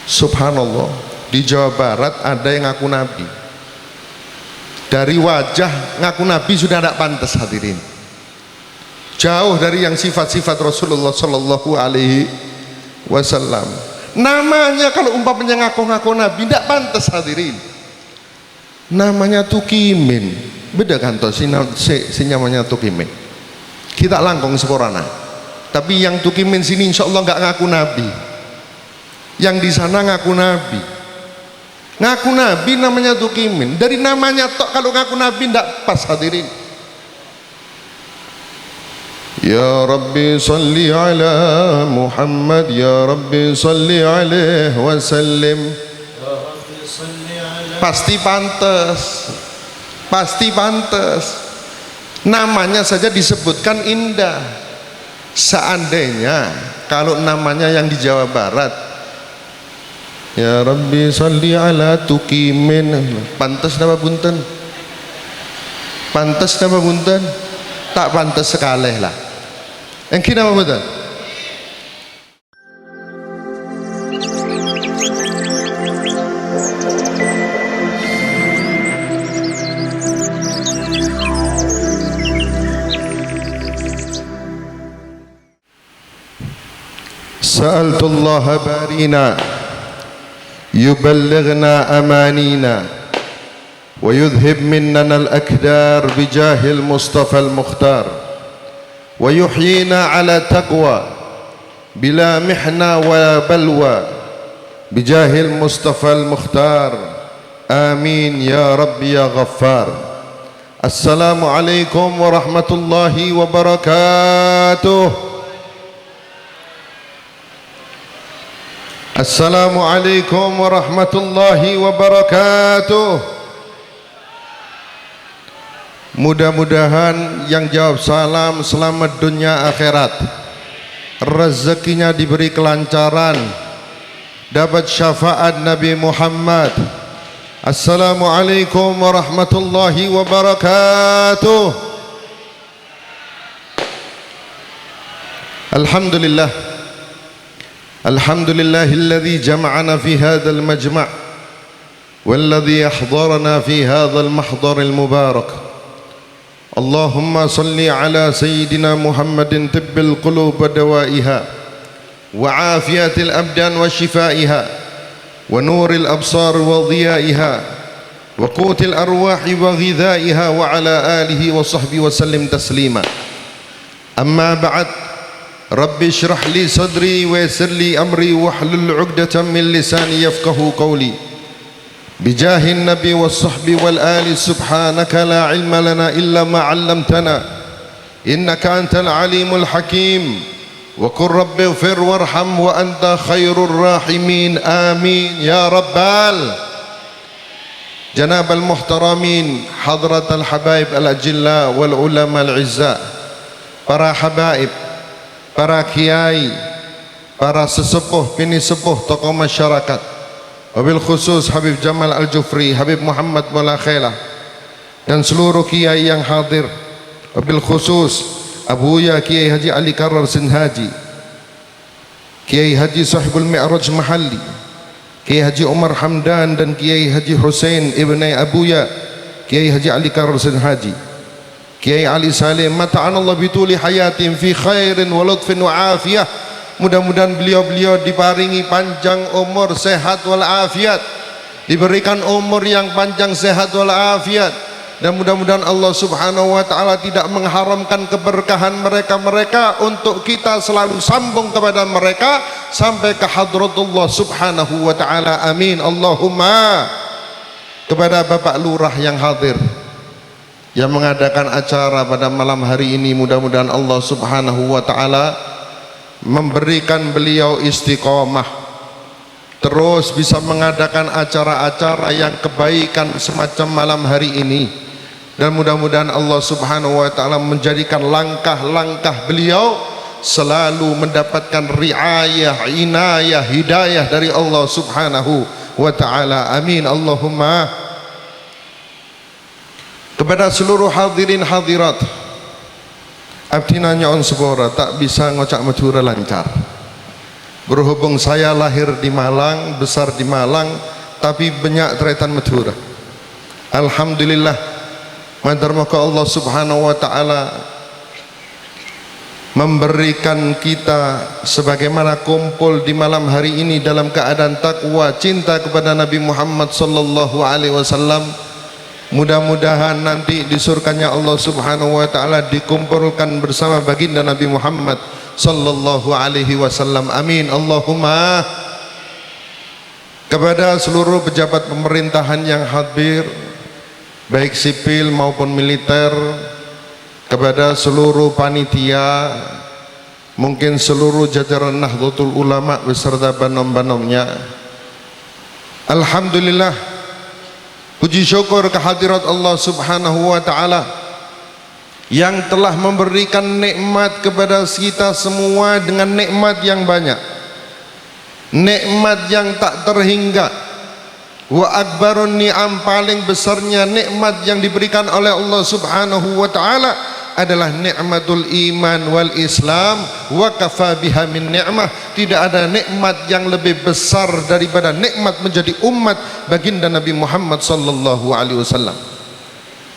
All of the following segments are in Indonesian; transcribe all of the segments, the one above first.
Subhanallah, di Jawa Barat ada yang ngaku nabi. Dari wajah ngaku nabi sudah tidak pantas, hadirin. Jauh dari yang sifat-sifat Rasulullah Sallallahu Alaihi Wasallam. Namanya kalau umpamanya ngaku-ngaku nabi tidak pantas, hadirin. Namanya Tukimin, beda kan toh si namanya Tukimin. Kita langkong sekorana. Tapi yang Tukimin sini insya Allah nggak ngaku nabi. Yang di sana ngaku nabi. Ngaku nabi namanya Tukimin. Dari namanya tok kalau ngaku nabi tidak pas, hadirin. Ya Rabbi salli ala Muhammad, ya Rabbi salli alaihi wasallim. Pasti pantas, pasti pantas. Namanya saja disebutkan indah. Seandainya kalau namanya yang di Jawa Barat, ya Rabbi salli ala Tukimin, pantas nama bunten, pantas nama bunten, tak pantas sekali lah. Yang kira apa betul? سألت الله بارينا يبلغنا أمانينا ويذهب مننا الأكدار بجاه المصطفى المختار ويحيينا على تقوى بلا محنة ولا بلوى بجاه المصطفى المختار آمين يا رب يا غفار. السلام عليكم ورحمة الله وبركاته. Assalamualaikum warahmatullahi wabarakatuh. Mudah-mudahan yang jawab salam selamat dunia akhirat, rezekinya diberi kelancaran, dapat syafaat Nabi Muhammad. Assalamualaikum warahmatullahi wabarakatuh. Alhamdulillah, Alhamdulillahilladzi jama'ana fi hadzal majma' walladzi yahdharana fi hadzal mahdharil mubarak. Allahumma salli ala sayyidina Muhammadin tibbil qulub wa dawaiha wa afiyatil abdan wa shifaiha wa nuril absar wa dhiyaiha wa qutil arwahi wa ghidhaiha wa ala alihi wa sahbihi wa sallim taslima. Amma ba'd. Rabbi syrah li sadri wa yassir li amri wahlul 'uqdatam min lisani yafqahu qawli. Bijahin nabi was sahbi wal ali subhanaka la ilma lana illa ma 'allamtana innaka antal alimul hakim. Wa qur rabbi ighfir warham wa anta khairur rahimin. Amin ya rabbal. Janabal muhtaramin, hadratal habaib al ajilla wal ulama al izza, para habaib, para kiai, para sesepuh, bini sepuh, tokoh masyarakat, wabil khusus Habib Jamal Al-Jufri, Habib Muhammad Mula Khailah, dan seluruh kiai yang hadir, wabil khusus Abuya Kiai Haji Ali Karar Sinhaji, Kiai Haji Sahibul Mi'raj Mahalli, Kiai Haji Umar Hamdan, dan Kiai Haji Hussein Ibnai Abuya Kiai Haji Ali Karar Sinhaji, Kiai Ali Salim, mata'anallah bituli hayatim fi khairin wa lutfin wa afiyah. Mudah-mudahan beliau-beliau diparingi panjang umur, sehat wal afiat, diberikan umur yang panjang, sehat wal afiat, dan mudah-mudahan Allah subhanahu wa ta'ala tidak mengharamkan keberkahan mereka-mereka untuk kita selalu sambung kepada mereka sampai ke hadratullah subhanahu wa ta'ala. Amin Allahumma. Kepada Bapak Lurah yang hadir, yang mengadakan acara pada malam hari ini, mudah-mudahan Allah subhanahu wa ta'ala memberikan beliau istiqomah, terus bisa mengadakan acara-acara yang kebaikan semacam malam hari ini, dan mudah-mudahan Allah subhanahu wa ta'ala menjadikan langkah-langkah beliau selalu mendapatkan riayah, inayah, hidayah dari Allah subhanahu wa ta'ala. Amin Allahumma. Kepada seluruh hadirin hadirat, abdi nanya on sebora tak bisa ngocak madura lancar. Berhubung saya lahir di Malang, besar di Malang, tapi banyak tretan Madura. Alhamdulillah, madar maka Allah subhanahu wa ta'ala memberikan kita sebagaimana kumpul di malam hari ini dalam keadaan takwa, cinta kepada Nabi Muhammad sallallahu alaihi wasallam. Mudah-mudahan nanti di surganya Allah subhanahu wa ta'ala dikumpulkan bersama baginda Nabi Muhammad sallallahu alaihi wasallam. Amin Allahumma. Kepada seluruh pejabat pemerintahan yang hadir, baik sipil maupun militer, kepada seluruh panitia, mungkin seluruh jajaran Nahdlatul Ulama beserta banom-banomnya, alhamdulillah, puji syukur kehadirat Allah subhanahu wa ta'ala yang telah memberikan nikmat kepada kita semua dengan nikmat yang banyak, nikmat yang tak terhingga. Wa akbarun ni'am, paling besarnya nikmat yang diberikan oleh Allah subhanahu wa ta'ala adalah nikmatul iman wal islam, wa kafa biha min ni'mah. Tidak ada nikmat yang lebih besar daripada nikmat menjadi umat baginda Nabi Muhammad sallallahu alaihi wasallam.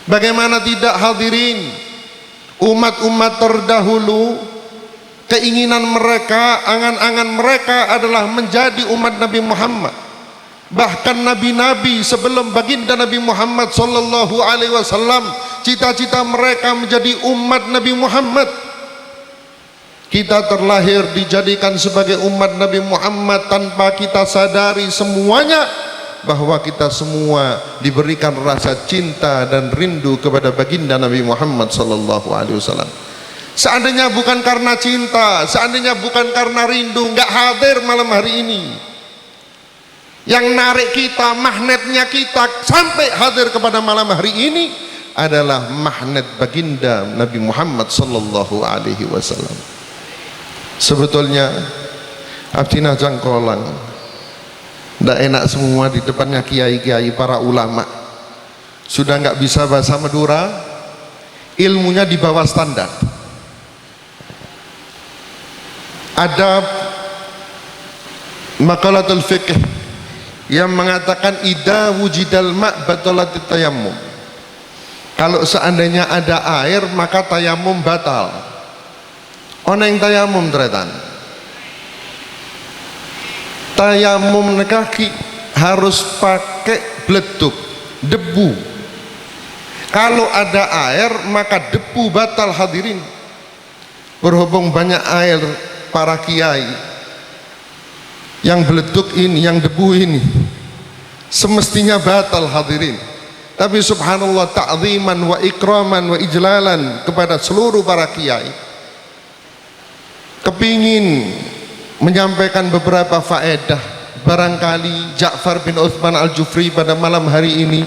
Bagaimana tidak hadirin, umat-umat terdahulu keinginan mereka, angan-angan mereka adalah menjadi umat Nabi Muhammad. Bahkan nabi-nabi sebelum baginda Nabi Muhammad sallallahu alaihi wasallam, cita-cita mereka menjadi umat Nabi Muhammad. Kita terlahir dijadikan sebagai umat Nabi Muhammad tanpa kita sadari semuanya bahwa kita semua diberikan rasa cinta dan rindu kepada baginda Nabi Muhammad sallallahu alaihi wasallam. Seandainya bukan karena cinta, seandainya bukan karena rindu, enggak hadir malam hari ini. Yang narik kita, magnetnya kita sampai hadir kepada malam hari ini adalah magnet baginda Nabi Muhammad sallallahu alaihi wasallam. Sebetulnya abdina jangkolang ndak enak semua di depannya kiai-kiai para ulama. Sudah nggak bisa bahasa Madura, ilmunya di bawah standar. Ada maqalatul fiqh yang mengatakan idza wujidal ma' batalatit tayammum. Kalau seandainya ada air maka tayamum batal. Ono yang tayamum tretan. Tayamum kaki harus pakai bleduk, debu. Kalau ada air maka debu batal hadirin. Berhubung banyak air para kiai yang beleduk ini, yang debu ini, semestinya batal hadirin. Tapi subhanallah, ta'ziman wa ikraman wa ijlalan kepada seluruh para kiai, kepingin menyampaikan beberapa faedah. Barangkali Ja'far bin Utsman Al-Jufri pada malam hari ini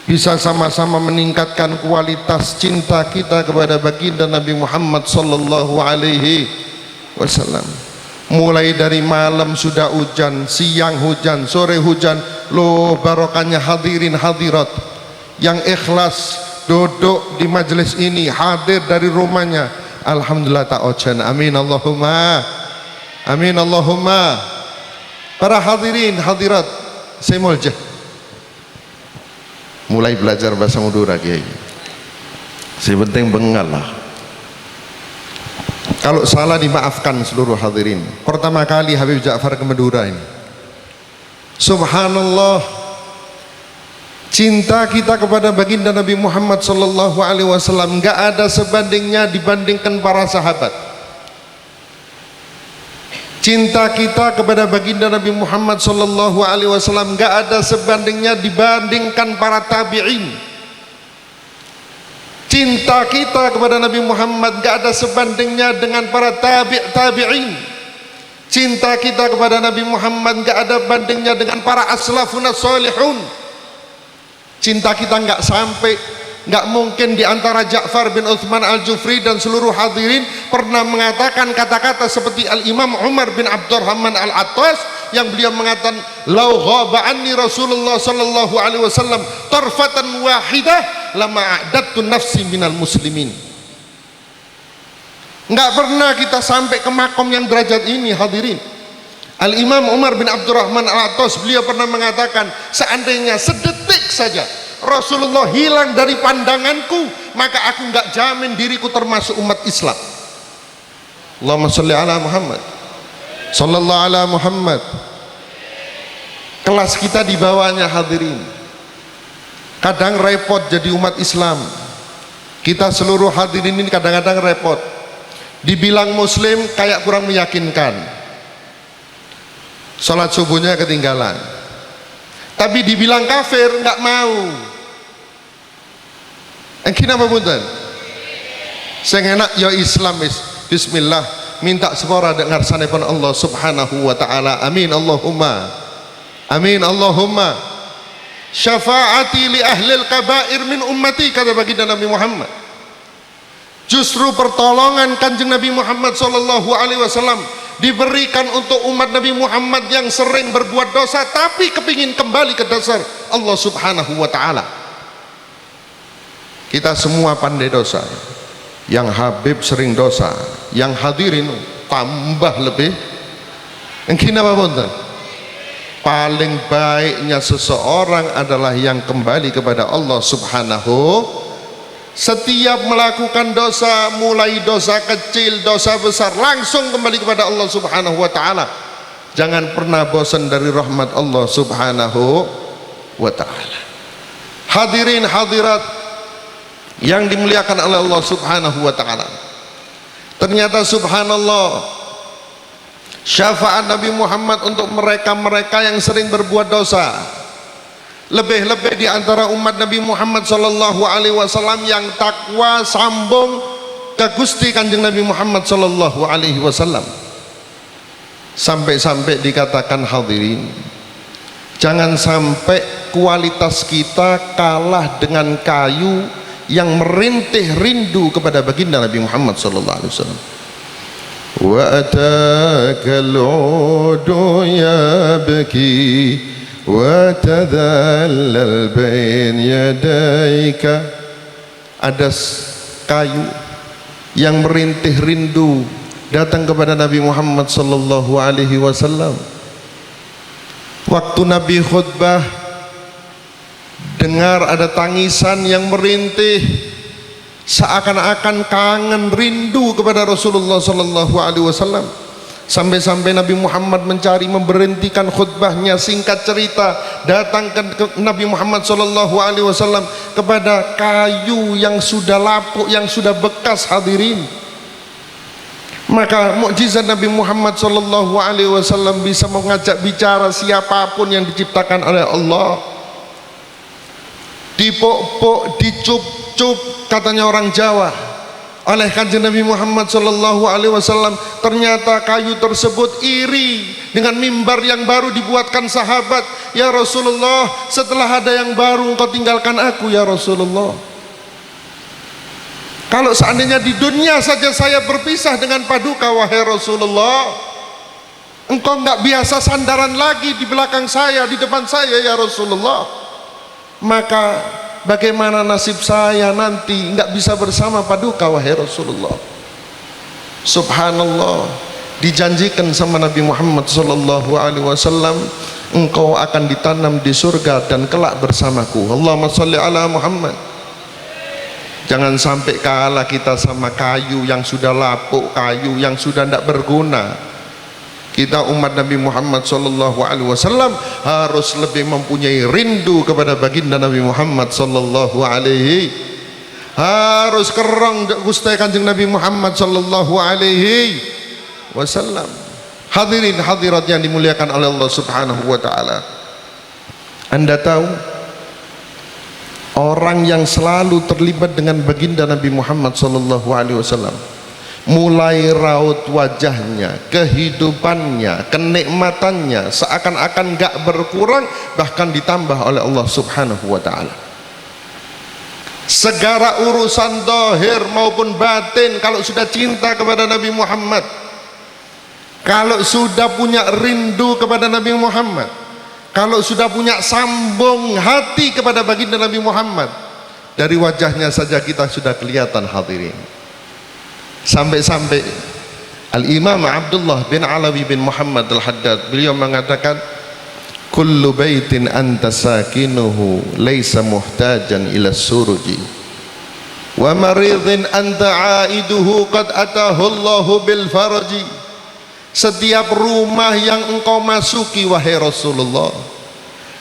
bisa sama-sama meningkatkan kualitas cinta kita kepada baginda Nabi Muhammad sallallahu alaihi wasallam. Mulai dari malam sudah hujan, siang hujan, sore hujan. Loh barokahnya hadirin hadirat yang ikhlas duduk di majelis ini, hadir dari rumahnya, alhamdulillah tak hujan. Amin Allahumma, amin Allahumma. Para hadirin hadirat, saya mulja mulai belajar bahasa Madura kiai. Si penting bengal lah. Kalau salah dimaafkan seluruh hadirin. Pertama kali Habib Ja'far ke Madura ini, subhanallah, cinta kita kepada baginda Nabi Muhammad sallallahu alaihi wasallam enggak ada sebandingnya dibandingkan para sahabat. Cinta kita kepada baginda Nabi Muhammad sallallahu alaihi wasallam enggak ada sebandingnya dibandingkan para tabi'in. Cinta kita kepada Nabi Muhammad gak ada sebandingnya dengan para tabi'in. Cinta kita kepada Nabi Muhammad gak ada bandingnya dengan para aslafun as-salihun. Cinta kita gak sampai, gak mungkin di antara Ja'far bin Utsman Al-Jufri dan seluruh hadirin pernah mengatakan kata-kata seperti Al-Imam Umar bin Abdurrahman Al-Attas yang beliau mengatakan, "Lau ghaba anni Rasulullah sallallahu alaihi wasallam tarfatan wahidah lama a'dadtu nafsi minal muslimin." Enggak pernah kita sampai ke makom yang derajat ini hadirin. Al-Imam Umar bin Abdurrahman Al-Attas, beliau pernah mengatakan, seandainya sedetik saja Rasulullah hilang dari pandanganku, maka aku enggak jamin diriku termasuk umat Islam. Allahumma sholli ala Muhammad, sallallahu ala Muhammad. Kelas kita di bawahnya hadirin. Kadang repot jadi umat Islam. Kita seluruh hadirin ini kadang-kadang repot. Dibilang muslim kayak kurang meyakinkan. Sholat subuhnya ketinggalan, tapi dibilang kafir nggak mau. Kenapa punten? Sing enak ya Islam bismillah, minta sepora dengar sanepun Allah subhanahu wa ta'ala. Amin Allahumma, amin Allahumma. Syafaati li ahlil kabair min ummati, kata baginda Nabi Muhammad. Justru pertolongan kanjeng Nabi Muhammad sallallahu alaihi wasallam diberikan untuk umat Nabi Muhammad yang sering berbuat dosa tapi kepingin kembali ke dasar Allah subhanahu wa ta'ala. Kita semua pandai dosa. Yang Habib sering dosa, yang hadirin tambah lebih. Kenapa punten? Paling baiknya seseorang adalah yang kembali kepada Allah subhanahu. Setiap melakukan dosa, mulai dosa kecil, dosa besar, langsung kembali kepada Allah subhanahu wa ta'ala. Jangan pernah bosan dari rahmat Allah subhanahu wa ta'ala. Hadirin hadirat yang dimuliakan oleh Allah subhanahu wa ta'ala, ternyata subhanallah, syafaat Nabi Muhammad untuk mereka-mereka yang sering berbuat dosa, lebih-lebih di antara umat Nabi Muhammad sallallahu alaihi wasallam yang takwa sambung ke Gusti Kanjeng Nabi Muhammad sallallahu alaihi wasallam. Sampai-sampai dikatakan hadirin, jangan sampai kualitas kita kalah dengan kayu yang merintih rindu kepada baginda Nabi Muhammad sallallahu alaihi wasallam. Wa atakal udu yabki wa tadhallal bain yadaika. Ada kayu yang merintih rindu datang kepada Nabi Muhammad sallallahu alaihi wasallam. Waktu Nabi khutbah, dengar ada tangisan yang merintih, seakan-akan kangen rindu kepada Rasulullah sallallahu alaihi wasallam. Sampai-sampai Nabi Muhammad mencari memberhentikan khutbahnya. Singkat cerita, datang ke Nabi Muhammad sallallahu alaihi wasallam kepada kayu yang sudah lapuk, yang sudah bekas hadirin. Maka mukjizat Nabi Muhammad sallallahu alaihi wasallam bisa mengajak bicara siapapun yang diciptakan oleh Allah. Dipok-pok, dicup-cup, katanya orang Jawa, oleh kanjeng Nabi Muhammad sallallahu alaihi wasallam. Ternyata kayu tersebut iri dengan mimbar yang baru dibuatkan sahabat. Ya Rasulullah, setelah ada yang baru engkau tinggalkan aku ya Rasulullah. Kalau seandainya di dunia saja saya berpisah dengan paduka wahai Rasulullah, engkau enggak biasa sandaran lagi di belakang saya, di depan saya ya Rasulullah, maka bagaimana nasib saya nanti enggak bisa bersama paduka wahai Rasulullah. Subhanallah, dijanjikan sama Nabi Muhammad sallallahu alaihi wasallam, engkau akan ditanam di surga dan kelak bersamaku. Allahumma sholli ala Muhammad. Jangan sampai kalah kita sama kayu yang sudah lapuk, kayu yang sudah tidak berguna. Kita umat Nabi Muhammad sallallahu alaihi wasallam harus lebih mempunyai rindu kepada baginda Nabi Muhammad sallallahu alaihi, harus kerang Gusti Kanjeng Nabi Muhammad sallallahu alaihi wasallam. Hadirin hadirat yang dimuliakan oleh Allah subhanahu wa ta'ala, Anda tahu orang yang selalu terlibat dengan baginda Nabi Muhammad sallallahu alaihi wasallam, mulai raut wajahnya, kehidupannya, kenikmatannya seakan-akan gak berkurang, bahkan ditambah oleh Allah subhanahu wa ta'ala. Segala urusan zahir maupun batin, kalau sudah cinta kepada Nabi Muhammad, kalau sudah punya rindu kepada Nabi Muhammad, kalau sudah punya sambung hati kepada baginda Nabi Muhammad, dari wajahnya saja kita sudah kelihatan hadirin. Sampai-sampai Al-Imam Abdullah bin Alawi bin Muhammad Al-Haddad, beliau mengatakan, kullu baitin anta sakinuhu laysa muhtajan ila suruji wa maridhin anta aiduhu qad atahu Allahu bil faraji. Setiap rumah yang engkau masuki wahai Rasulullah,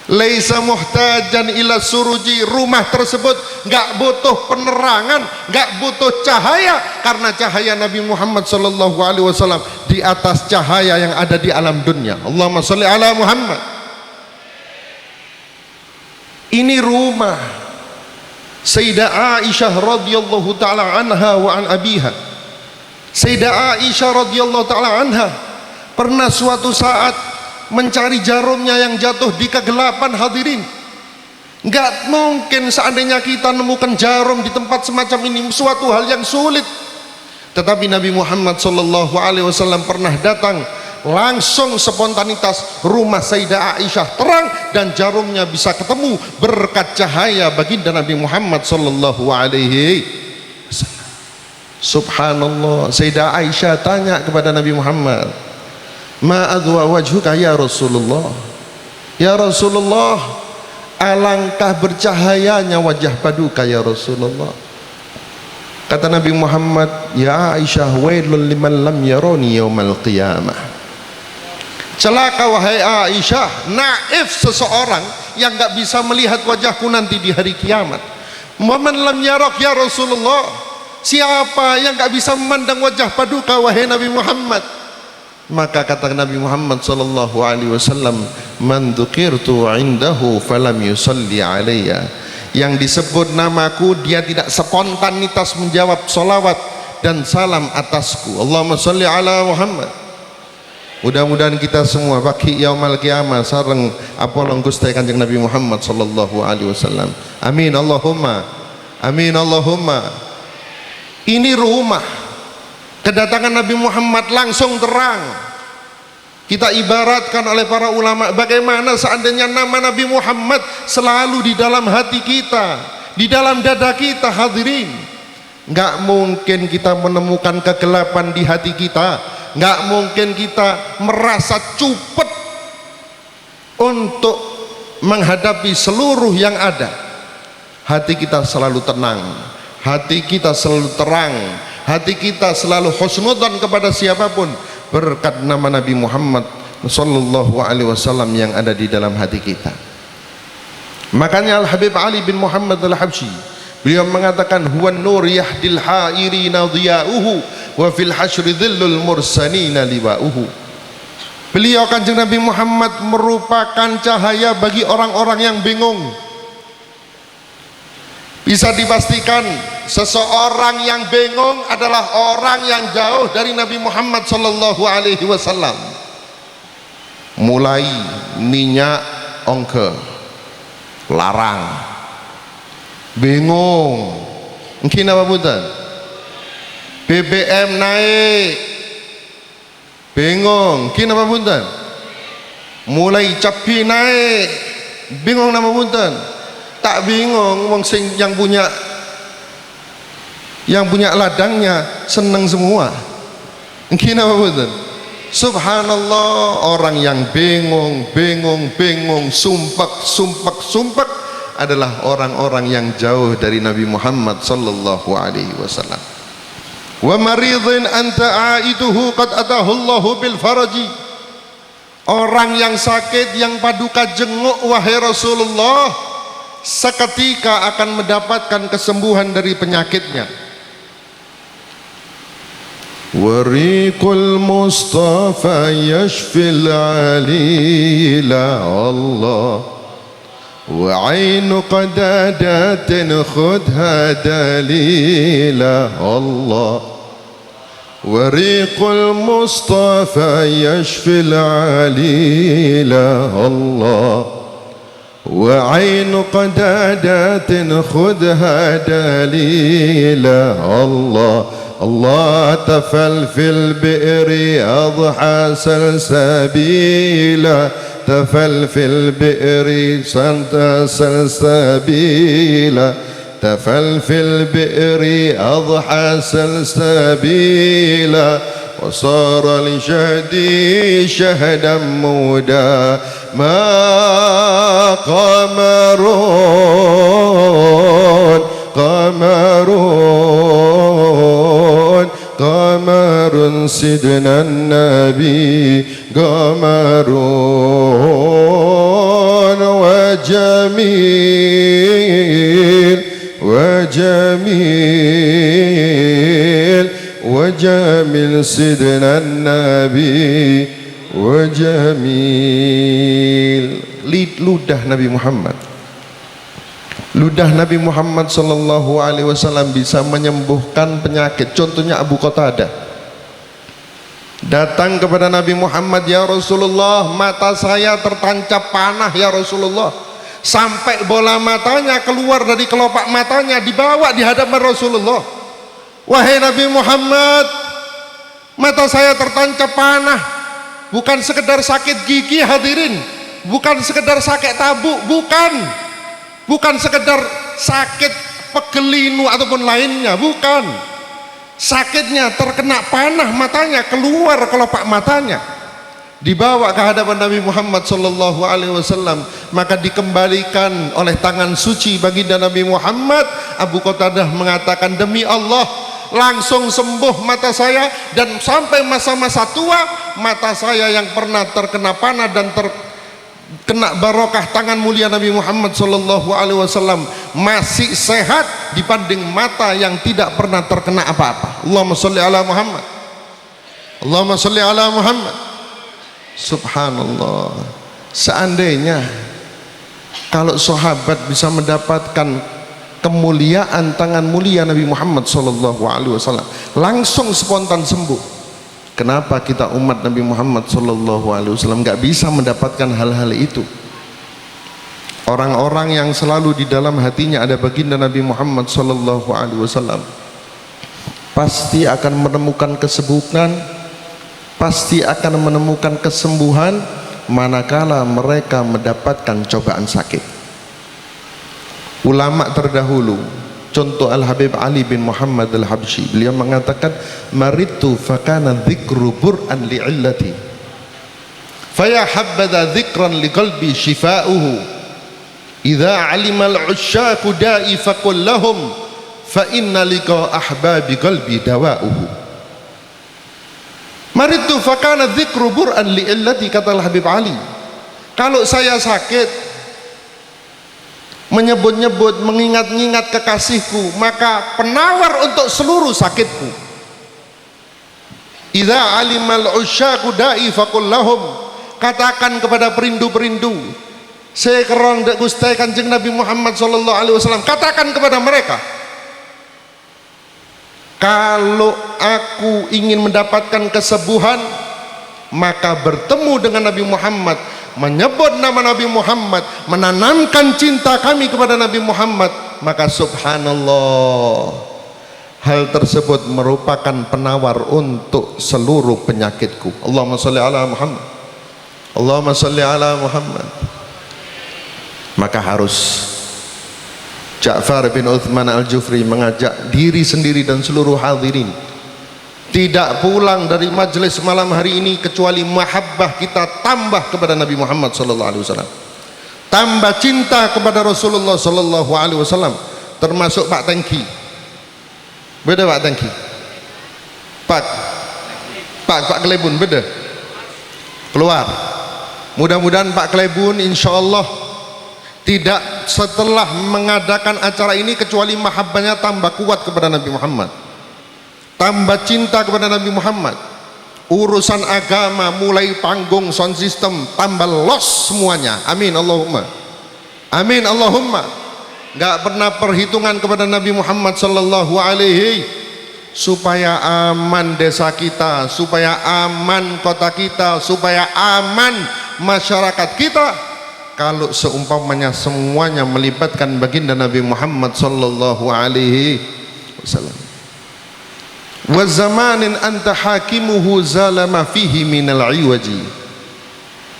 laisa muhtajan ila suruji, rumah tersebut enggak butuh penerangan, enggak butuh cahaya, karena cahaya Nabi Muhammad sallallahu alaihi wasallam di atas cahaya yang ada di alam dunia. Allahumma shalli ala Muhammad. Ini rumah Sayyidah Aisyah radhiyallahu taala anha wa an abiha. Sayyidah Aisyah radhiyallahu taala anha pernah suatu saat mencari jarumnya yang jatuh di kegelapan. Hadirin, nggak mungkin seandainya kita menemukan jarum di tempat semacam ini, suatu hal yang sulit. Tetapi Nabi Muhammad sallallahu alaihi wasallam pernah datang, langsung spontanitas rumah Sayyidah Aisyah terang dan jarumnya bisa ketemu berkat cahaya baginda Nabi Muhammad sallallahu alaihi wasallam. Subhanallah, Sayyidah Aisyah tanya kepada Nabi Muhammad, ma adwa wajhuka ya Rasulullah, ya Rasulullah, alangkah bercahayanya wajah paduka ya Rasulullah. Kata Nabi Muhammad, ya Aisyah, wailul liman lam yarani yaumal qiyamah. Celaka wahai Aisyah, naif seseorang yang gak bisa melihat wajahku nanti di hari kiamat. Waman lam yarak ya Rasulullah, siapa yang gak bisa memandang wajah paduka wahai Nabi Muhammad? Maka kata Nabi Muhammad sallallahu alaihi wasallam, man dzukirtu indahu falam yusalli alayya, yang disebut namaku dia tidak spontanitas menjawab salawat dan salam atasku. Allahumma shalli ala Muhammad. Mudah-mudahan kita semua baki yaumal qiyamah sareng apolong Gusti Kanjeng Nabi Muhammad sallallahu alaihi wasallam. Amin Allahumma. Amin Allahumma. Ini rumah kedatangan Nabi Muhammad langsung terang. Kita ibaratkan oleh para ulama, bagaimana seandainya nama Nabi Muhammad selalu di dalam hati kita, di dalam dada kita. Hadirin, nggak mungkin kita menemukan kegelapan di hati kita, nggak mungkin kita merasa cupet untuk menghadapi seluruh yang ada. Hati kita selalu tenang, hati kita selalu terang, hati kita selalu husnudzan kepada siapapun berkat nama Nabi Muhammad sallallahu alaihi wasallam yang ada di dalam hati kita. Makanya Al-Habib Ali bin Muhammad Al-Habsyi, beliau mengatakan, huwan nur yahdil hairina dhiya'uhu wa fil hasyri dhillul mursanina liwa'uhu. Beliau Kanjeng Nabi Muhammad merupakan cahaya bagi orang-orang yang bingung. Bisa dipastikan seseorang yang bingung adalah orang yang jauh dari Nabi Muhammad sallallahu alaihi wasallam. Mulai minyak ongke larang, bingung, mungkin apa bukan? BBM naik, bingung, mungkin apa bukan? Mulai capi naik, bingung nama bukan? Tak bingung, wong sing yang punya ladangnya seneng semua. Mungkin apa betul? Subhanallah, orang yang bingung, sumpek adalah orang-orang yang jauh dari Nabi Muhammad sallallahu alaihi wasallam. Wa maridhin anta aiduhu qad atahu Allahu bil faraji. Orang yang sakit yang paduka jenguk wahai Rasulullah, seketika akan mendapatkan kesembuhan dari penyakitnya. Wariqul Mustafa yashfil alila Allah wa ainu qadadatin khudha dalila Allah. Wariqul Mustafa yashfil alila Allah وعين قدادات خذها دليلا الله. الله تفل في البئر أضحى سلسبيلا، تفل في البئر سلسبيلا، تفل في البئر أضحى سلسبيلا، وصار لشهدي شهدا مودا ما قمر سيدنا النبي قمر وجميل سيدنا النبي وجميل. Ludah Nabi Muhammad, ludah Nabi Muhammad sallallahu alaihi wasallam bisa menyembuhkan penyakit. Contohnya Abu Qatadah datang kepada Nabi Muhammad, ya Rasulullah, mata saya tertancap panah ya Rasulullah, sampai bola matanya keluar dari kelopak matanya, dibawa di hadapan Rasulullah. Wahai Nabi Muhammad, mata saya tertancap panah, bukan sekedar sakit gigi hadirin, bukan sekedar sakit tabuk, bukan sekedar sakit pegelinu ataupun lainnya, bukan. Sakitnya terkena panah matanya, keluar kelopak matanya, dibawa ke hadapan Nabi Muhammad sallallahu alaihi wasallam, maka dikembalikan oleh tangan suci baginda Nabi Muhammad. Abu Qatadah mengatakan, demi Allah, langsung sembuh mata saya, dan sampai masa-masa tua mata saya yang pernah terkena panah dan terkena barokah tangan mulia Nabi Muhammad sallallahu alaihi wasallam masih sehat dibanding mata yang tidak pernah terkena apa-apa. Allahumma sholli ala Muhammad, Allahumma sholli ala Muhammad. Subhanallah, seandainya kalau sahabat bisa mendapatkan kemuliaan tangan mulia Nabi Muhammad sallallahu alaihi wasallam langsung spontan sembuh, kenapa kita umat Nabi Muhammad sallallahu alaihi wasallam nggak bisa mendapatkan hal-hal itu? Orang-orang yang selalu di dalam hatinya ada baginda Nabi Muhammad sallallahu alaihi wasallam pasti akan menemukan kesembuhan, pasti akan menemukan kesembuhan manakala mereka mendapatkan cobaan sakit. Ulama terdahulu, contoh Al-Habib Ali bin Muhammad Al-Habsyi, beliau mengatakan, maritu fakana dzikru bur'an li'illati faya habbadha dzikran liqalbi shifa'uhu idza 'alima al-'usyaqu da'i faqul lahum fa inna liqa ahbabi qalbi dawa'uhu. Maritu fakana dzikru bur'an li'illati, kata Al-Habib Ali, kalau saya sakit, menyebut-nyebut, mengingat-ingat kekasihku, maka penawar untuk seluruh sakitku. Idza alimal usyaqu da'i faqul lahum, katakan kepada perindu-perindu, saya kerong dak Gusti Kanjeng Nabi Muhammad sallallahu alaihi wasallam, katakan kepada mereka, kalau aku ingin mendapatkan kesembuhan, maka bertemu dengan Nabi Muhammad, menyebut nama Nabi Muhammad, menanamkan cinta kami kepada Nabi Muhammad, maka subhanallah, hal tersebut merupakan penawar untuk seluruh penyakitku. Allahumma sholli ala Muhammad, Allahumma sholli ala Muhammad. Maka harus Ja'far bin Uthman Al-Jufri mengajak diri sendiri dan seluruh hadirin tidak pulang dari majelis malam hari ini kecuali mahabbah kita tambah kepada Nabi Muhammad sallallahu alaihi wasallam, tambah cinta kepada Rasulullah sallallahu alaihi wasallam, termasuk Pak Tengki. Beda Pak Tengki, Pak Klebun, beda keluar. Mudah-mudahan Pak Klebun insyaallah tidak setelah mengadakan acara ini kecuali mahabbahnya tambah kuat kepada Nabi Muhammad, tambah cinta kepada Nabi Muhammad. Urusan agama mulai panggung sound system tambah los semuanya. Amin Allahumma, amin Allahumma. Gak pernah perhitungan kepada Nabi Muhammad sallallahu alaihi, supaya aman desa kita, supaya aman kota kita, supaya aman masyarakat kita. Kalau seumpamanya semuanya melibatkan baginda Nabi Muhammad sallallahu alaihi wasallam. Wa zamanin anta hakimuhu zalama fihi minal iwaji.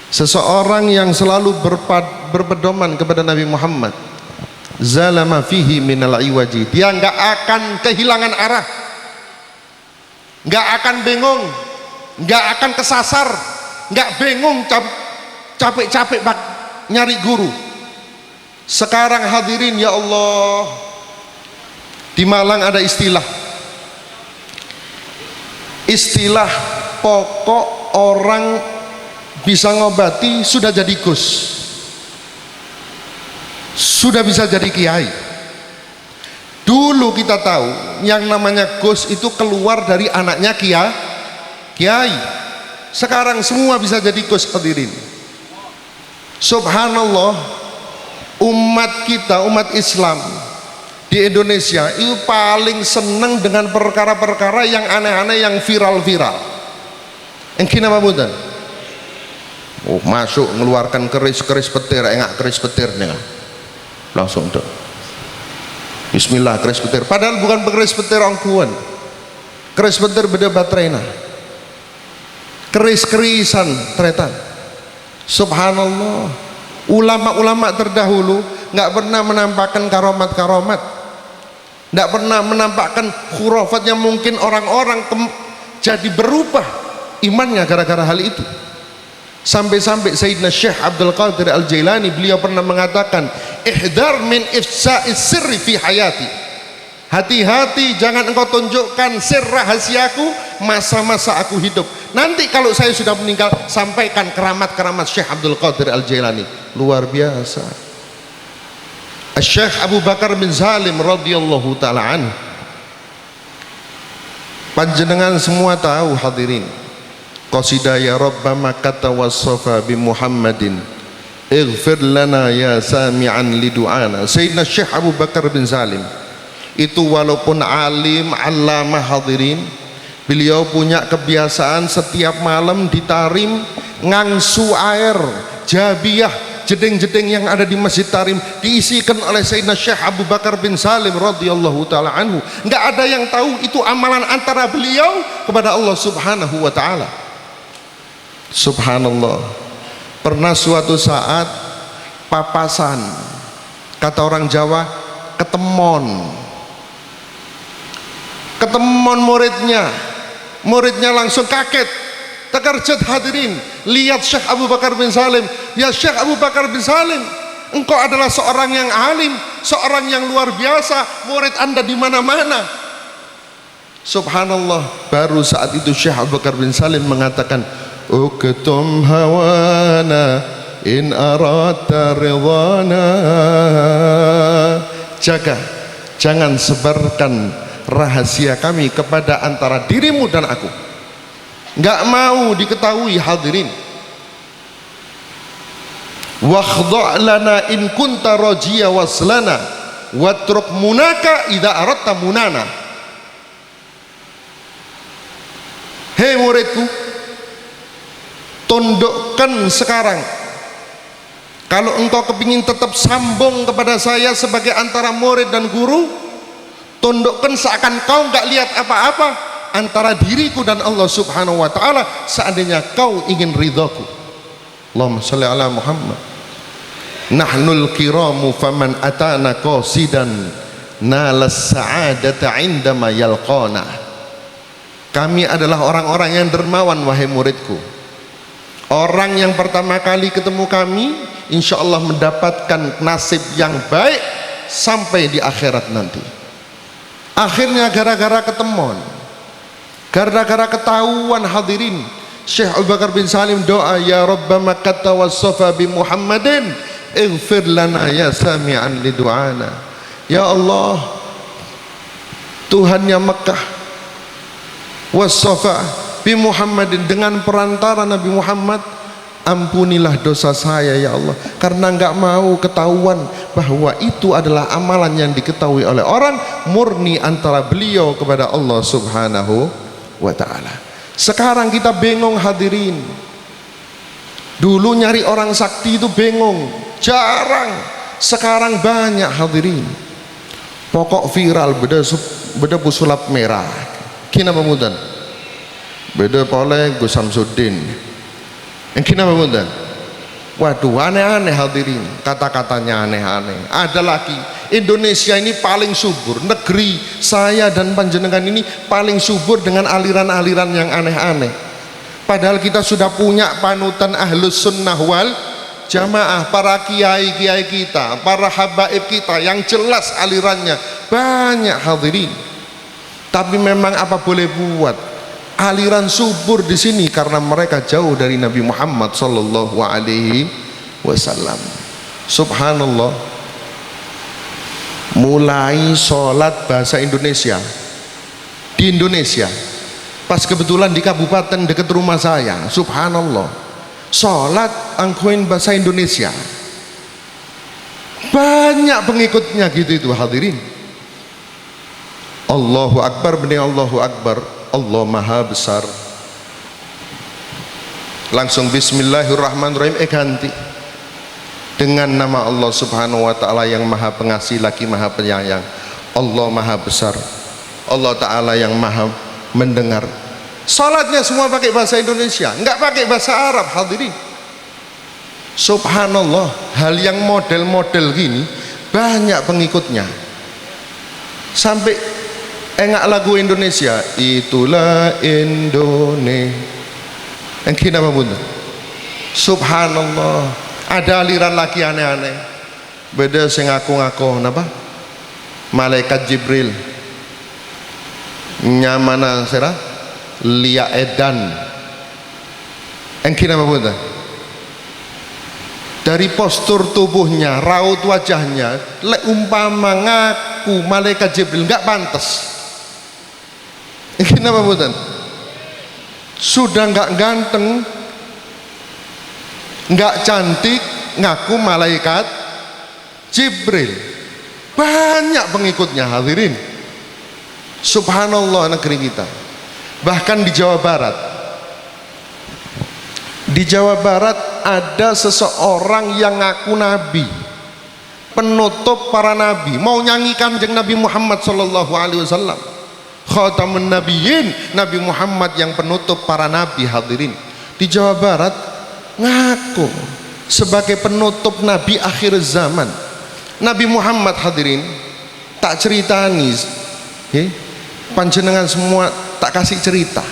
Seseorang yang selalu berpedoman kepada Nabi Muhammad, zalama fihi minal iwaji, dia enggak akan kehilangan arah, enggak akan bingung. nggak akan kesasar, nggak bingung capek-capek nyari guru. Sekarang hadirin ya Allah, di Malang ada istilah pokok orang bisa ngobati sudah jadi gus, sudah bisa jadi kiai. Dulu kita tahu yang namanya gus itu keluar dari anaknya kiai. Sekarang semua bisa jadi gus hadirin. Subhanallah, umat kita, umat Islam di Indonesia itu paling senang dengan perkara-perkara yang aneh-aneh, yang viral-viral. Yang kenapa bukan? Oh, masuk ngeluarkan keris petir, enggak keris petir nih, langsung tuh. Bismillah keris petir. Padahal bukan keris petir angkuan. Keris petir beda baterainya. Keris-kerisan tretan. Subhanallah. Ulama-ulama terdahulu nggak pernah menampakkan karomat-karomat, nggak pernah menampakkan khurafat yang mungkin orang-orang jadi berubah imannya gara-gara hal itu. Sampai-sampai Sayyidina Syekh Abdul Qadir Al-Jailani, beliau pernah mengatakan, ihdar min ifsa'is sirri fi hayati, hati-hati jangan engkau tunjukkan sir rahasiaku masa-masa aku hidup. Nanti kalau saya sudah meninggal, sampaikan keramat-keramat Syekh Abdul Qadir Al-Jailani. Luar biasa. Syekh Abu Bakar bin Salim radhiyallahu ta'ala anhu, panjenengan semua tahu hadirin, qasidah ya Rabbama kata wassafa bi Muhammadin ighfir lana ya sami'an li du'ana. Sayyidina Syekh Abu Bakar bin Salim itu walaupun alim, allamah hadirin, beliau punya kebiasaan setiap malam di Tarim ngangsu air jabiyah, jeding-jeding yang ada di Masjid Tarim diisikan oleh Sayyidina Syekh Abu Bakar bin Salim radhiyallahu ta'ala anhu. Nggak ada yang tahu itu amalan antara beliau kepada Allah subhanahu wa ta'ala. Subhanallah, pernah suatu saat papasan, kata orang Jawa, ketemon muridnya langsung kaget, terkejut hadirin, lihat Syekh Abu Bakar bin Salim. Ya Syekh Abu Bakar bin Salim, engkau adalah seorang yang alim, seorang yang luar biasa, murid anda di mana-mana. Subhanallah, baru saat itu Syekh Abu Bakar bin Salim mengatakan, uktum hawana in aradta ridwana, jaga, jangan sebarkan rahasia kami kepada antara dirimu dan aku. Nggak mau diketahui hadirin. Wakhdha' lana in kunta rajiya waslana watruk munaka idza aradta munana. Hei muridku, tundukkan sekarang. Kalau engkau kepingin tetap sambung kepada saya sebagai antara murid dan guru, tundukkan seakan kau nggak lihat apa-apa antara diriku dan Allah subhanahu wa ta'ala, seandainya kau ingin ridhaku. Allahumma salli ala Muhammad. Nahnul kiramu faman atana qasidan nalas sa'adata indama yalqana. Kami adalah orang-orang yang dermawan wahai muridku. Orang yang pertama kali ketemu kami insya Allah mendapatkan nasib yang baik sampai di akhirat nanti. Akhirnya gara-gara ketemuan, gara-gara ketahuan hadirin, Syekh Abu Bakar bin Salim doa, ya Rabbama kata wassafa bi Muhammadin ighfir lana ya sami'an li du'ana. Ya Allah, Tuhannya Mekah, wassafa bi Muhammadin, dengan perantara Nabi Muhammad, ampunilah dosa saya ya Allah, karena nggak mau ketahuan bahwa itu adalah amalan yang diketahui oleh orang, murni antara beliau kepada Allah subhanahu wa ta'ala. Sekarang kita bingung hadirin. Dulu nyari orang sakti itu bingung, jarang. Sekarang banyak hadirin. Pokok viral beda pusulap merah kina pemudan, beda pole Gus Samsudin yang kina pemudan. Waduh, aneh-aneh hadirin, kata-katanya aneh-aneh. Ada lagi, Indonesia ini paling subur, negeri saya dan panjenengan ini paling subur dengan aliran-aliran yang aneh-aneh. Padahal kita sudah punya panutan ahlus sunnah wal jamaah, para kiai-kiai kita, para habaib kita yang jelas alirannya banyak hadirin. Tapi memang apa boleh buat, aliran subur di sini karena mereka jauh dari Nabi Muhammad sallallahu alaihi wasallam. Subhanallah. Mulai sholat bahasa Indonesia di Indonesia, pas kebetulan di kabupaten dekat rumah saya, subhanallah, sholat angkuin bahasa Indonesia, banyak pengikutnya gitu itu hadirin. Allahu Akbar, benih Allahu Akbar, Allah maha besar, langsung bismillahirrahmanirrahim, ganti dengan nama Allah subhanahu wa ta'ala yang maha pengasih lagi maha penyayang. Allah maha besar, Allah ta'ala yang maha mendengar. Salatnya semua pakai bahasa Indonesia, enggak pakai bahasa Arab hadirin. Subhanallah, hal yang model-model gini banyak pengikutnya. Sampai enggak lagu Indonesia, itulah Indonesia. Yang kini apa bunda? Subhanallah, ada aliran lagi aneh-aneh. Beda sing ngaku-ngaku napa? Malaikat Jibril. Nyamana serah Lia Edan. Engkin apa bunda? Dari postur tubuhnya, raut wajahnya, umpama ngaku malaikat Jibril, nggak pantas. Engkin apa bunda? Sudah nggak ganteng, nggak cantik, ngaku malaikat Jibril. Banyak pengikutnya hadirin. Subhanallah negeri kita. Bahkan di Jawa Barat, di Jawa Barat ada seseorang yang ngaku nabi, penutup para nabi, mau nyanyi Kanjeng Nabi Muhammad sallallahu alaihi wasallam, khatamun nabiyyin, Nabi Muhammad yang penutup para nabi hadirin. Di Jawa Barat ngaku sebagai penutup nabi akhir zaman. Nabi Muhammad hadirin, tak ceritani panjenengan semua, tak kasih cerita.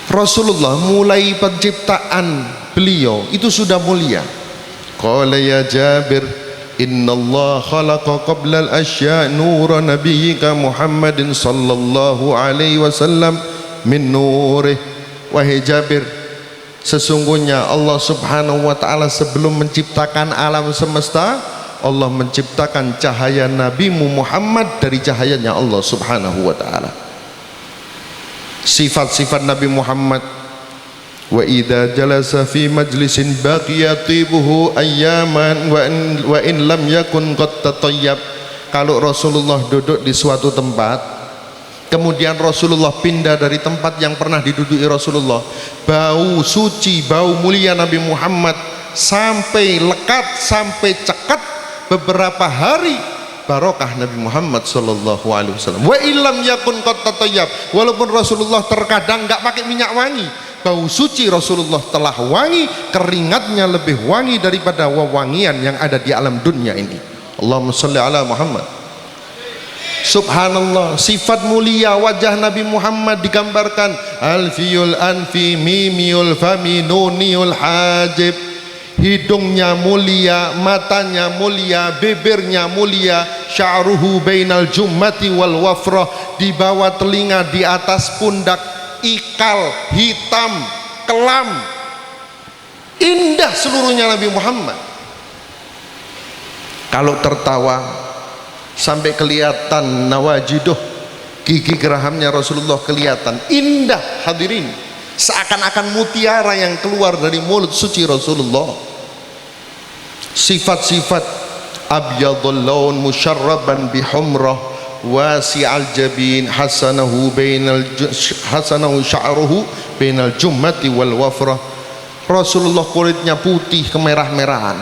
Rasulullah mulai penciptaan beliau itu sudah mulia. Qala ya Jabir, innallaha khalaqa qabla al-asya' nura nabiyyika Muhammadin sallallahu alaihi wasallam min nurih. Wahai Jabir, sesungguhnya Allah subhanahu wa ta'ala sebelum menciptakan alam semesta, Allah menciptakan cahaya nabimu Muhammad dari cahayanya Allah subhanahu wa ta'ala. Sifat-sifat Nabi Muhammad, wa idza jalasa fi majlisin baqiya tibuhu ayyaman wa in lam yakun qad tatayyab. Kalau Rasulullah duduk di suatu tempat, kemudian Rasulullah pindah dari tempat yang pernah diduduki Rasulullah, bau suci, bau mulia Nabi Muhammad sampai lekat, sampai cekat beberapa hari, barokah Nabi Muhammad sallallahu alaihi wasallam. Wa illam yakun qad tatayyab, walaupun Rasulullah terkadang enggak pakai minyak wangi, bau suci Rasulullah telah wangi, keringatnya lebih wangi daripada wewangian yang ada di alam dunia ini. Allahumma shalli ala Muhammad. Subhanallah, sifat mulia wajah Nabi Muhammad digambarkan alfiyul anfi, mimiul fami, nuniul hajib. Hidungnya mulia, matanya mulia, bibirnya mulia, sya'ruhu bainal jummati wal wafrah, di bawah telinga, di atas pundak, ikal, hitam, kelam, indah seluruhnya Nabi Muhammad. Kalau tertawa sampai kelihatan nawajiduh, gigi gerahamnya Rasulullah kelihatan indah hadirin, seakan-akan mutiara yang keluar dari mulut suci Rasulullah. Sifat-sifat abyadul laun musyarraban bihumrah wasi'al jabin hasanahu sya'ruhu bainal jummati wal wafrah. Rasulullah kulitnya putih kemerah-merahan.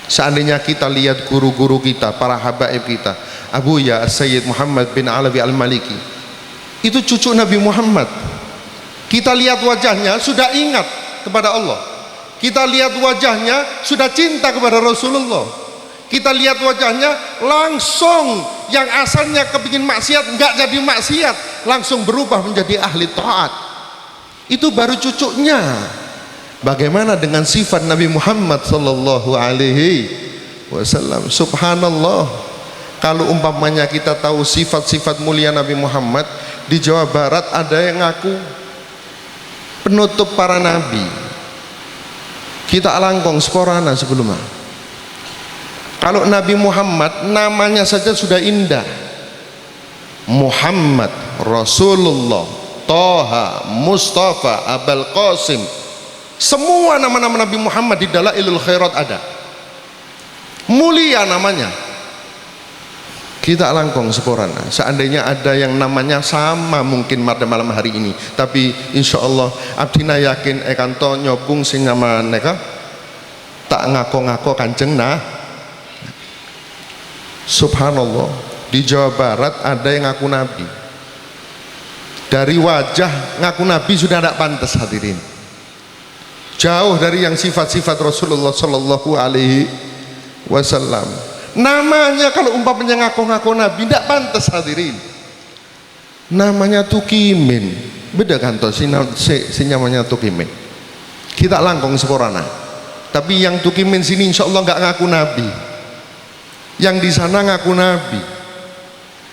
Seandainya kita lihat guru-guru kita, para habaib kita, Abuya Sayyid Muhammad bin Alawi Al-Maliki, itu cucu Nabi Muhammad. Kita lihat wajahnya sudah ingat kepada Allah, kita lihat wajahnya sudah cinta kepada Rasulullah, kita lihat wajahnya langsung yang asalnya kepingin maksiat nggak jadi maksiat, langsung berubah menjadi ahli taat. Itu baru cucunya. Bagaimana dengan sifat Nabi Muhammad sallallahu alaihi wasallam? Subhanallah. Kalau umpamanya kita tahu sifat-sifat mulia Nabi Muhammad, di Jawa Barat ada yang ngaku penutup para nabi. Kita alangkong sporana sebelumnya. Kalau Nabi Muhammad namanya saja sudah indah. Muhammad, Rasulullah, Toha, Mustafa, Abul Qasim, semua nama-nama Nabi Muhammad di Dalailul Khairat ada. Mulia namanya. Kita alangkong seporana. Seandainya ada yang namanya sama mungkin pada malam hari ini, tapi insya Allah abdina yakin ekanto nyobung sinyaman neka tak ngako-ngako kanjeng nah. Subhanallah, di Jawa Barat ada yang ngaku nabi. Dari wajah ngaku nabi sudah tidak pantas hadirin. Jauh dari yang sifat-sifat Rasulullah sallallahu alaihi wasallam. Namanya kalau umpamanya ngaku-ngaku nabi tidak pantas hadirin. Namanya Tukimin. Beda kan toh si namanya Tukimin. Kita langkong sekorana. Tapi yang Tukimin sini insya Allah nggak ngaku nabi. Yang di sana ngaku nabi.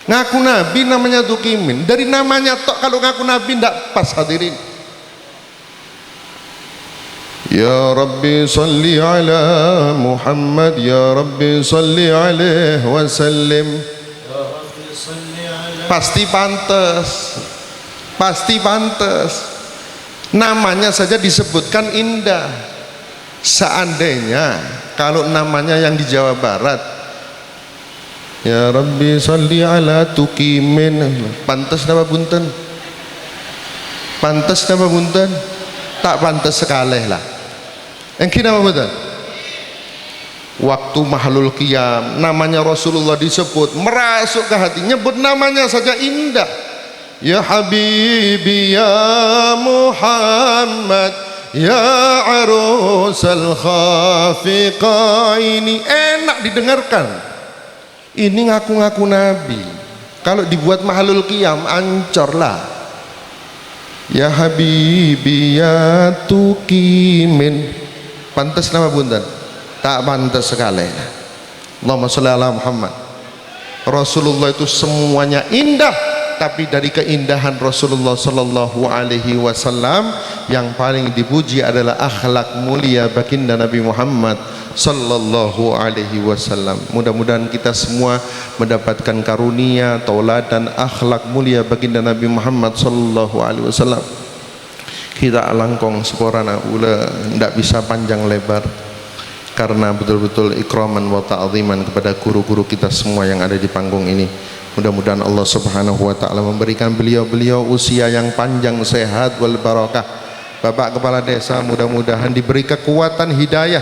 Ngaku nabi namanya Tukimin. Dari namanya tok kalau ngaku nabi tidak pas hadirin. Ya Rabbi salli ala Muhammad, Ya Rabbi salli alaihi wasallim. Pasti pantas. Pasti pantas. Namanya saja disebutkan indah. Seandainya kalau namanya yang di Jawa Barat, Ya Rabbi salli ala Tukimin, pantas nama bunten? Pantas nama bunten? Tak pantas sekali lah. Yang kira apa betul? Waktu mahlul qiyam namanya Rasulullah disebut, merasuk ke hati, nyebut namanya saja indah. Ya Habibi ya Muhammad, ya arusal khafiqaini, enak didengarkan. Ini ngaku-ngaku nabi. Kalau dibuat mahlul qiyam ancor lah. Ya Habibi ya Tukimin, pantas nama bunten? Tak pantas sekali. Allahumma sholli ala Muhammad. Rasulullah itu semuanya indah, tapi dari keindahan Rasulullah sallallahu alaihi wasallam yang paling dipuji adalah akhlak mulia baginda Nabi Muhammad sallallahu alaihi wasallam. Mudah-mudahan kita semua mendapatkan karunia, tauladan akhlak mulia baginda Nabi Muhammad sallallahu alaihi wasallam. Kita alangkong seporana ula tidak bisa panjang lebar karena betul-betul ikraman wa ta'ziman kepada guru-guru kita semua yang ada di panggung ini. Mudah-mudahan Allah Subhanahu wa taala memberikan beliau-beliau usia yang panjang, sehat wal barakah. Bapak Kepala Desa mudah-mudahan diberi kekuatan hidayah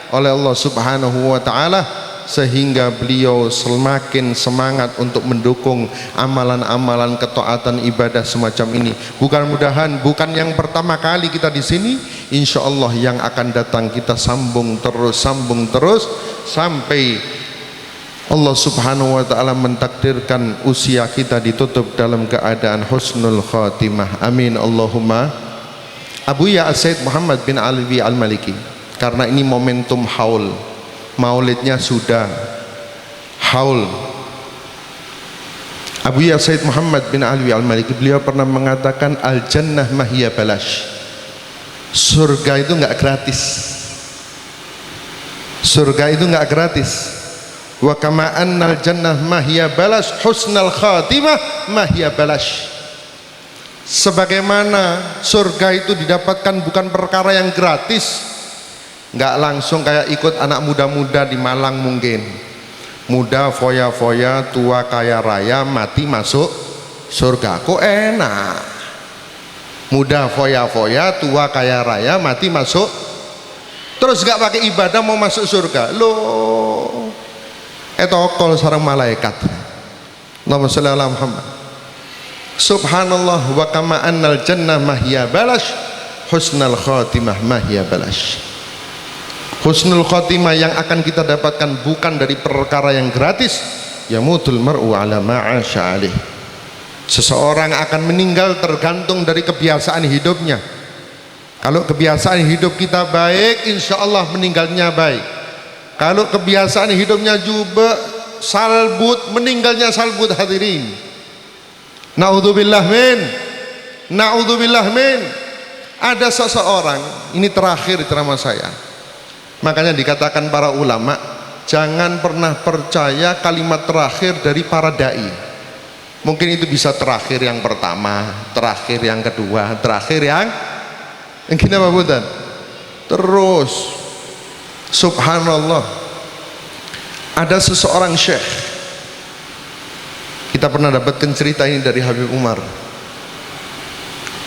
oleh Allah Subhanahu wa taala sehingga beliau semakin semangat untuk mendukung amalan-amalan ketaatan ibadah semacam ini. Bukan yang pertama kali kita di sini, insya Allah yang akan datang kita sambung terus sampai Allah Subhanahu wa taala mentakdirkan usia kita ditutup dalam keadaan husnul khatimah. Amin Allahumma. Abuya Said Muhammad bin Alwi Al-Maliki, karena ini momentum haul, maulidnya sudah haul. Abuya Said Muhammad bin Alwi Al-Maliki, beliau pernah mengatakan al jannah mahya balash, surga itu enggak gratis. Surga itu enggak gratis. Wa kama annal jannah mahya balash husnal khatimah mahya balash. Sebagaimana surga itu didapatkan bukan perkara yang gratis, nggak langsung kayak ikut anak muda-muda di Malang mungkin, muda foya-foya, tua kaya raya, mati masuk surga. Kok enak? Muda foya-foya, tua kaya raya, mati masuk, terus nggak pakai ibadah mau masuk surga? Loh, etokol sarang malaikat. Allahumma sholli ala Muhammad. Subhanallah, wa kama annal jannah mahya balash husnul khatimah mahya balash. Husnul khatimah yang akan kita dapatkan bukan dari perkara yang gratis. Yamutul mar'u ala ma'asya alih. Seseorang akan meninggal tergantung dari kebiasaan hidupnya. Kalau kebiasaan hidup kita baik, insya Allah meninggalnya baik. Kalau kebiasaan hidupnya juga salbut, meninggalnya salbut hadirin. Naudzubillah min. Naudzubillah min. Ada seseorang, ini terakhir ceramah saya. Makanya dikatakan para ulama, jangan pernah percaya kalimat terakhir dari para dai. Mungkin itu bisa terakhir yang pertama, terakhir yang kedua, terakhir yang kenapa bukan? Terus subhanallah, ada seseorang syekh, kita pernah dapatkan cerita ini dari Habib Umar.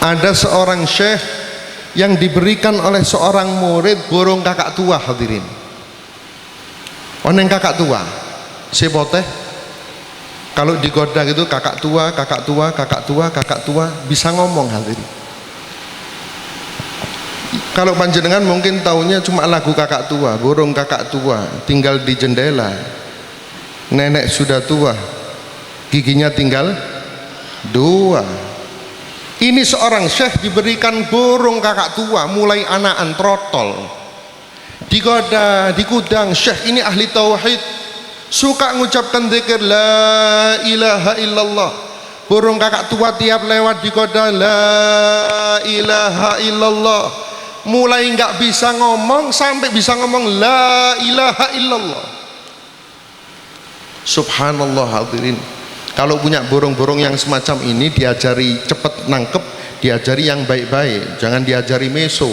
Ada seorang syekh yang diberikan oleh seorang murid burung kakak tua hadirin. Oneng kakak tua seboteh, kalau digoda gitu kakak tua, kakak tua, kakak tua, kakak tua, bisa ngomong hadirin. Kalau panjenengan mungkin taunya cuma lagu kakak tua, burung kakak tua tinggal di jendela, nenek sudah tua, giginya tinggal 2. Ini seorang syekh diberikan burung kakak tua mulai anakan trotol, digoda, dikudang. Syekh ini ahli tauhid, suka mengucapkan zikir la ilaha illallah. Burung kakak tua tiap lewat digoda la ilaha illallah, mulai nggak bisa ngomong sampai bisa ngomong la ilaha illallah. Subhanallah hadirin. Kalau punya burung-burung yang semacam ini, diajari cepat nangkep, diajari yang baik-baik, jangan diajari meso,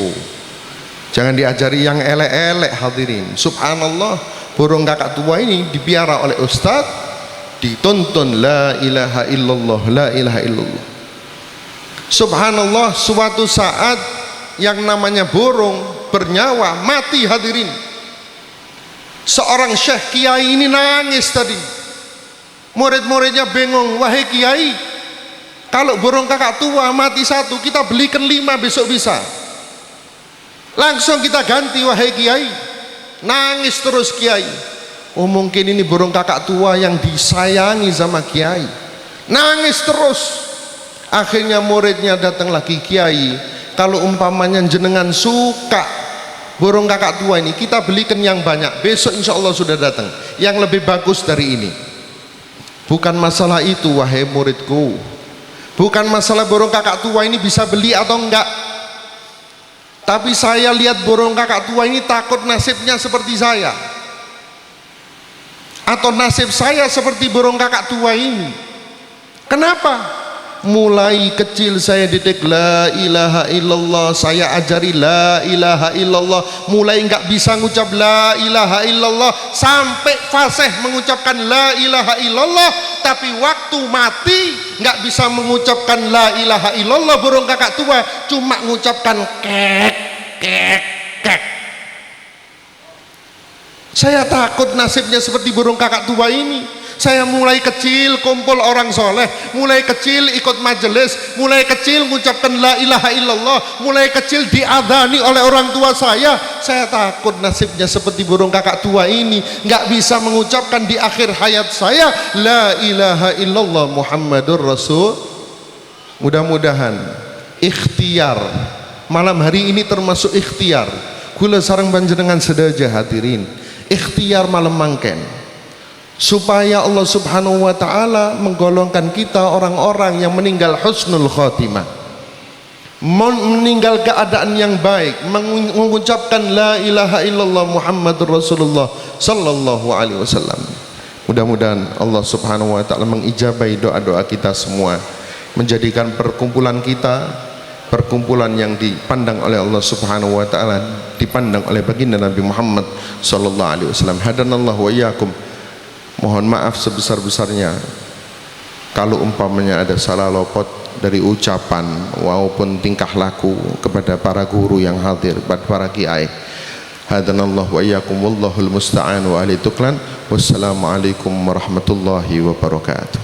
jangan diajari yang elek-elek hadirin. Subhanallah, burung kakak tua ini dipiara oleh ustadz, dituntun la ilaha illallah, la ilaha illallah. Subhanallah, suatu saat yang namanya burung bernyawa mati hadirin. Seorang syekh kiai ini nangis tadi. Murid-muridnya bingung, wahai kiai, kalau burung kakak tua mati 1, kita belikan 5 besok bisa. Langsung kita ganti wahai kiai. Nangis terus kiai. Oh mungkin ini burung kakak tua yang disayangi sama kiai. Nangis terus. Akhirnya muridnya datang lagi, kiai, kalau umpamanya jenengan suka burung kakak tua ini, kita belikan yang banyak, besok insya Allah sudah datang yang lebih bagus dari ini. Bukan masalah itu wahai muridku, bukan masalah burung kakak tua ini bisa beli atau enggak, tapi saya lihat burung kakak tua ini takut nasibnya seperti saya, atau nasib saya seperti burung kakak tua ini. Kenapa? Mulai kecil saya didik la ilaha illallah, saya ajari la ilaha illallah, mulai nggak bisa ngucap la ilaha illallah sampai fasih mengucapkan la ilaha illallah, tapi waktu mati nggak bisa mengucapkan la ilaha illallah. Burung kakak tua cuma mengucapkan kek kek kek. Saya takut nasibnya seperti burung kakak tua ini. Saya mulai kecil kumpul orang soleh, mulai kecil ikut majelis, mulai kecil mengucapkan la ilaha illallah, mulai kecil diadhani oleh orang tua saya. Saya takut nasibnya seperti burung kakak tua ini, nggak bisa mengucapkan di akhir hayat saya la ilaha illallah Muhammadur Rasul. Mudah-mudahan ikhtiar malam hari ini termasuk ikhtiar. Kula sareng panjenengan sedaja hadirin, ikhtiar malam mangken, supaya Allah subhanahu wa ta'ala menggolongkan kita orang-orang yang meninggal husnul khotimah, meninggal keadaan yang baik, mengucapkan la ilaha illallah Muhammadur Rasulullah sallallahu alaihi wasallam. Mudah-mudahan Allah subhanahu wa ta'ala mengijabahi doa-doa kita semua, menjadikan perkumpulan kita perkumpulan yang dipandang oleh Allah subhanahu wa ta'ala, dipandang oleh baginda Nabi Muhammad sallallahu alaihi wasallam. Hadanallahu wa iyyakum. Mohon maaf sebesar-besarnya kalau umpamanya ada salah lopot dari ucapan maupun tingkah laku kepada para guru yang hadir, kepada para kiai. Hadanallahu wa iyyakum, wallahul musta'an wa ahli tuklan. Wassalamualaikum warahmatullahi wabarakatuh.